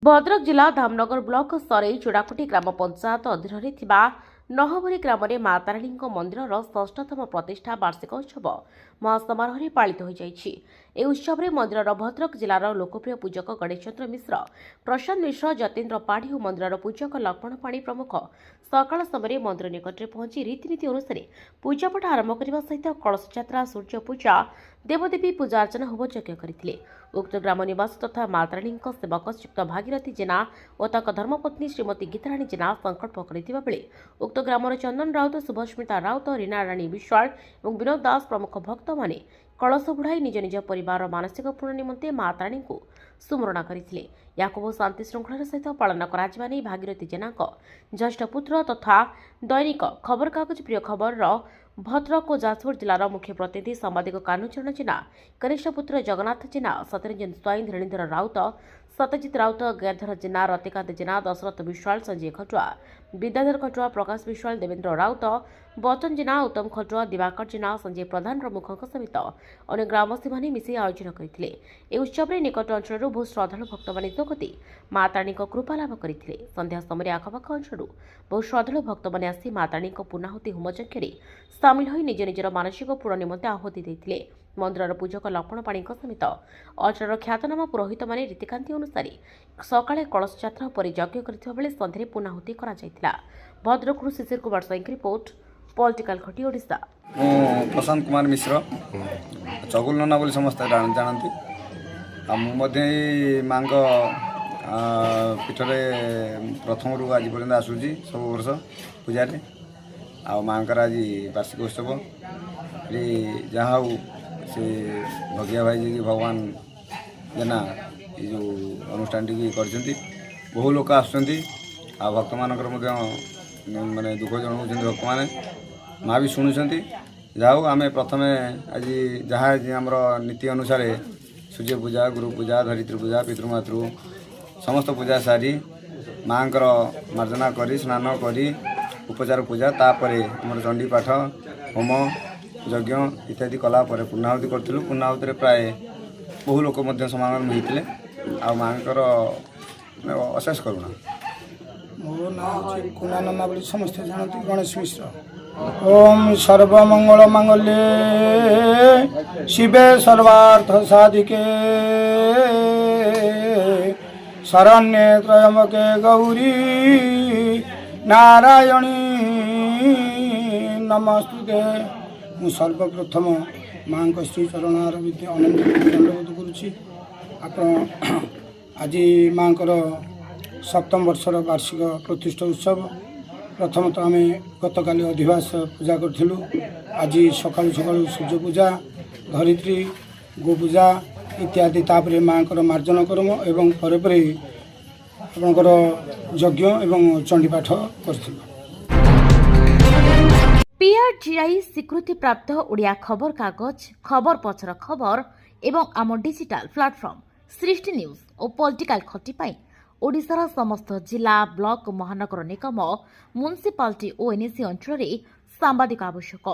ଭଦ୍ରକ ଜିଲ୍ଲା ଧାମନଗର ବ୍ଲକ ସରେଇ ଚୂଡ଼ାକୁଟି ଗ୍ରାମ ପଞ୍ଚାୟତ ଅଧୀନରେ ଥିବା ନହବରୀ ଗ୍ରାମରେ ମା ତାରିଣୀଙ୍କ ମନ୍ଦିରର ଷଷ୍ଠତମ ପ୍ରତିଷ୍ଠା ବାର୍ଷିକ ଉତ୍ସବ ମହାସମାରୋହରେ ପାଳିତ ହୋଇଯାଇଛି। ଏହି ଉତ୍ସବରେ ମନ୍ଦିରର ଭଦ୍ରକ ଜିଲ୍ଲାର ଲୋକପ୍ରିୟ ପୂଜକ ଗଣେଶ ଚନ୍ଦ୍ର ମିଶ୍ର, ପ୍ରଶାନ୍ତ ମିଶ୍ର, ଯତୀନ୍ଦ୍ର ପାଢ଼ୀ ଓ ମନ୍ଦିରର ପୂଜକ ଲକ୍ଷ୍ମଣ ପାଣି ପ୍ରମୁଖ ସକାଳ ସମୟରେ ମନ୍ଦିର ନିକଟରେ ପହଞ୍ଚି ରୀତିନୀତି ଅନୁସାରେ ପୂଜାପାଠ ଆରମ୍ଭ କରିବା ସହିତ କଳସ ଯାତ୍ରା, ସୂର୍ଯ୍ୟ ପୂଜା, ଦେବଦେବୀ ପୂଜା ଅର୍ଚ୍ଚନା ହୋମଯଜ୍ଞ କରିଥିଲେ। ଉକ୍ତ ଗ୍ରାମ ନିବାସୀ ତଥା ମା ତାରିଣୀଙ୍କ ସେବକ ଶ୍ରୀଯୁକ୍ତ ଭାଗୀରଥୀ ଜେନା ଓ ତାଙ୍କ ଧର୍ମପତ୍ନୀ ଶ୍ରୀମତୀ ଗୀତାରାଣୀ ଜେନା ସଂକଳ୍ପ କରିଥିବା ବେଳେ ଉକ୍ତ ଗ୍ରାମର ଚନ୍ଦନ ରାଉତ, ଶୁଭସ୍ମିତା ରାଉତ, ରୀନା ରାଣୀ ବିଶ୍ୱାଳ ଏବଂ ବିନୋଦ ଦାସ ପ୍ରମୁଖ ଭକ୍ତମାନେ କଳସ ବୁଢ଼ାଇ ନିଜ ନିଜ ପରିବାରର ମାନସିକ ପୂରଣ ନିମନ୍ତେ ମା ତାରିଣୀଙ୍କୁ ସୁମରଣ କରିଥିଲେ। ଏହାକୁ ବହୁ ଶାନ୍ତି ଶୃଙ୍ଖଳାର ସହିତ ପାଳନ କରାଯିବା ନେଇ ଭାଗୀରଥୀ ଜେନାଙ୍କ ଜ୍ୟେଷ୍ଠ ପୁତ୍ର ତଥା ଦୈନିକ ଖବରକାଗଜ ପ୍ରିୟ ଖବରର ଭଦ୍ରକ ଓ ଯାଜପୁର ଜିଲ୍ଲାର ମୁଖ୍ୟ ପ୍ରତିନିଧି ସାମ୍ବାଦିକ କାହ୍ନୁଚରଣ ଜେନା, କନିଷ୍ଠ ପୁତ୍ର ଜଗନ୍ନାଥ ଜେନା, ସତ୍ୟରଞ୍ଜନ ସ୍ୱାଇଁ, ଧୀରେନ୍ଦ୍ର ରାଉତ, ସତ୍ୟଜିତ ରାଉତ, ଗେରଧର ଜେନା, ରତିକାନ୍ତ ଜେନା, ଦଶରଥ ବିଶ୍ୱାଳ, ସଞ୍ଜୟ ଖଟୁଆ, ବିଦ୍ୟାଧର ଖଟୁଆ, ପ୍ରକାଶ ବିଶ୍ୱାଳ, ଦେବେନ୍ଦ୍ର ରାଉତ, ବଚନ ଜେନା, ଉତ୍ତମ ଖଟୁଆ, ଦିବାକର ଜେନା, ସଞ୍ଜୟ ପ୍ରଧାନ ପ୍ରମୁଖଙ୍କ ସହିତ ଅନ୍ୟ ଗ୍ରାମବାସୀମାନେ ମିଶି ଆୟୋଜନ କରିଥିଲେ। ଏହି ଉତ୍ସବରେ ନିକଟ ଅଞ୍ଚଳରୁ ବହୁ ଶ୍ରଦ୍ଧାଳୁ ଭକ୍ତମାନେ ଯୋଗଦେଇ ମା ତାରିଣୀଙ୍କ କୃପା ଲାଭ କରିଥିଲେ। ସନ୍ଧ୍ୟା ସମୟରେ ଆଖପାଖ ଅଞ୍ଚଳରୁ ବହୁ ଶ୍ରଦ୍ଧାଳୁ ଭକ୍ତମାନେ ଆସି ମା ତାରିଣୀଙ୍କ ପୂର୍ଣ୍ଣାହୁତି ହୋମଯଜ୍ଞରେ ସାମିଲ ହୋଇ ନିଜ ନିଜର ମାନସିକ ପୂରଣ ନିମନ୍ତେ ଆହୁତି ଦେଇଥିଲେ। ମନ୍ଦିରର ପୂଜକ ଲକ୍ଷ୍ମଣ ପାଣିଙ୍କ ସମେତ ଅଞ୍ଚଳର ଖ୍ୟାତନାମା ପୁରୋହିତମାନେ ରୀତିକାନ୍ତି ଅନୁସାରେ ସକାଳେ କଳସ ଯାତ୍ରା ପରେ ଯଜ୍ଞ କରିଥିବା ବେଳେ ସନ୍ଧ୍ୟାରେ ପୂର୍ଣ୍ଣାହୁତି କରାଯାଇଥିଲା। ଭଦ୍ରକରୁ ଶିଶିର କୁମାର ସ୍ୱାଇଁଙ୍କ ରିପୋର୍ଟ, ପଲିଟିକାଲ ଖଟି ଓଡ଼ିଶା। ପ୍ରଶାନ୍ତ କୁମାର ମିଶ୍ର, ଚଗୁଲ ନନା ବୋଲି ସମସ୍ତେ ଜାଣନ୍ତି। ମୁଁ ମଧ୍ୟ ଏଇ ମାଙ୍କ ପୀଠରେ ପ୍ରଥମରୁ ଆଜି ପର୍ଯ୍ୟନ୍ତ ଆସୁଛି ସବୁ ବର୍ଷ ପୂଜାରେ। ଆଉ ମାଙ୍କର ଆଜି ବାର୍ଷିକ ଉତ୍ସବ ଯାହା ହଉ ସେ ଭଗିଆ ଭାଇ ଯିଏକି ଭଗବାନ ଜେନା ଏ ଯେଉଁ ଅନୁଷ୍ଠାନଟିକି କରିଛନ୍ତି। ବହୁ ଲୋକ ଆସୁଛନ୍ତି ଆଉ ଭକ୍ତମାନଙ୍କର ମଧ୍ୟ ମାନେ ଦୁଃଖ ଜଣାଉଛନ୍ତି ଭକ୍ତମାନେ, ମା ବି ଶୁଣୁଛନ୍ତି। ଯାହା ହଉ ଆମେ ପ୍ରଥମେ ଆଜି ଯାହା ଆମର ନୀତି ଅନୁସାରେ ସୂର୍ଯ୍ୟ ପୂଜା, ଗୁରୁ ପୂଜା, ଧରିତ୍ରୀ ପୂଜା, ପିତୃମାତୃ ସମସ୍ତ ପୂଜା ସାରି ମାଙ୍କର ମାର୍ଜନା କରି ସ୍ନାନ କରି ଉପଚାର ପୂଜା, ତାପରେ ଆମର ଚଣ୍ଡୀ ପାଠ, ହୋମ, ଯଜ୍ଞ ଇତ୍ୟାଦି କଲା ପରେ ପୂର୍ଣ୍ଣାହୁତି କରିଥିଲୁ। ପୂର୍ଣ୍ଣାହୁତିରେ ପ୍ରାୟ ବହୁ ଲୋକ ମଧ୍ୟ ସମାଗମ ହୋଇଥିଲେ। ଆଉ ମାଙ୍କର ଅଶେଷ କରୁଣା। ମୋ ନାଁ ହେଉଛି କୁନା ନନା ବୋଲି ସମସ୍ତେ ଜାଣନ୍ତି, ଗଣେଶ ମିଶ୍ର। ଓମ୍ ସର୍ବମଙ୍ଗଳ ମାଙ୍ଗଲ୍ୟେ ଶିବେ ସର୍ବାର୍ଥ ସାଧିକେ ଶରଣ୍ୟେ ତ୍ରୟମ୍ବକେ ଗୌରୀ ନାରାୟଣୀ ନମସ୍ତୁତେ। ମୁଁ ସର୍ବପ୍ରଥମ ମାଙ୍କ ଶ୍ରୀଚରଣର ଅନନ୍ତ ଦଣ୍ଡବୋଧ କରୁଛି। ଆପଣ ଆଜି ମାଙ୍କର ସପ୍ତମ ବର୍ଷର ବାର୍ଷିକ ପ୍ରତିଷ୍ଠା ଉତ୍ସବ। ପ୍ରଥମତଃ ଆମେ ଗତକାଲି ଅଧିବାସ ପୂଜା କରିଥିଲୁ। ଆଜି ସକାଳୁ ସକାଳୁ ସୂର୍ଯ୍ୟ ପୂଜା, ଧରିତ୍ରୀ, ଗୋପୂଜା ଇତ୍ୟାଦି, ତାପରେ ମାଙ୍କର ମାର୍ଜନ କର୍ମ ଏବଂ ପରେ ପରେ ଆପଣଙ୍କର ଯଜ୍ଞ ଏବଂ ଚଣ୍ଡୀପାଠ କରିଥିଲୁ। PRGI ସ୍ୱୀକୃତିପ୍ରାପ୍ତ ଓଡ଼ିଆ ଖବରକାଗଜ, ଖବର ପଛର ଖବର ଏବଂ ଆମ ଡିଜିଟାଲ ପ୍ଲାଟଫର୍ମ ସୃଷ୍ଟି ନ୍ୟୁଜ୍ ଓ ପଲିଟିକାଲ ଖଟି ପାଇଁ ଓଡ଼ିଶାର ସମସ୍ତ ଜିଲ୍ଲା, ବ୍ଲକ, ମହାନଗର ନିଗମ, ମ୍ୟୁନିସିପାଲିଟି ଓ NAC ଅଞ୍ଚଳରେ ସାମ୍ବାଦିକ ଆବଶ୍ୟକ।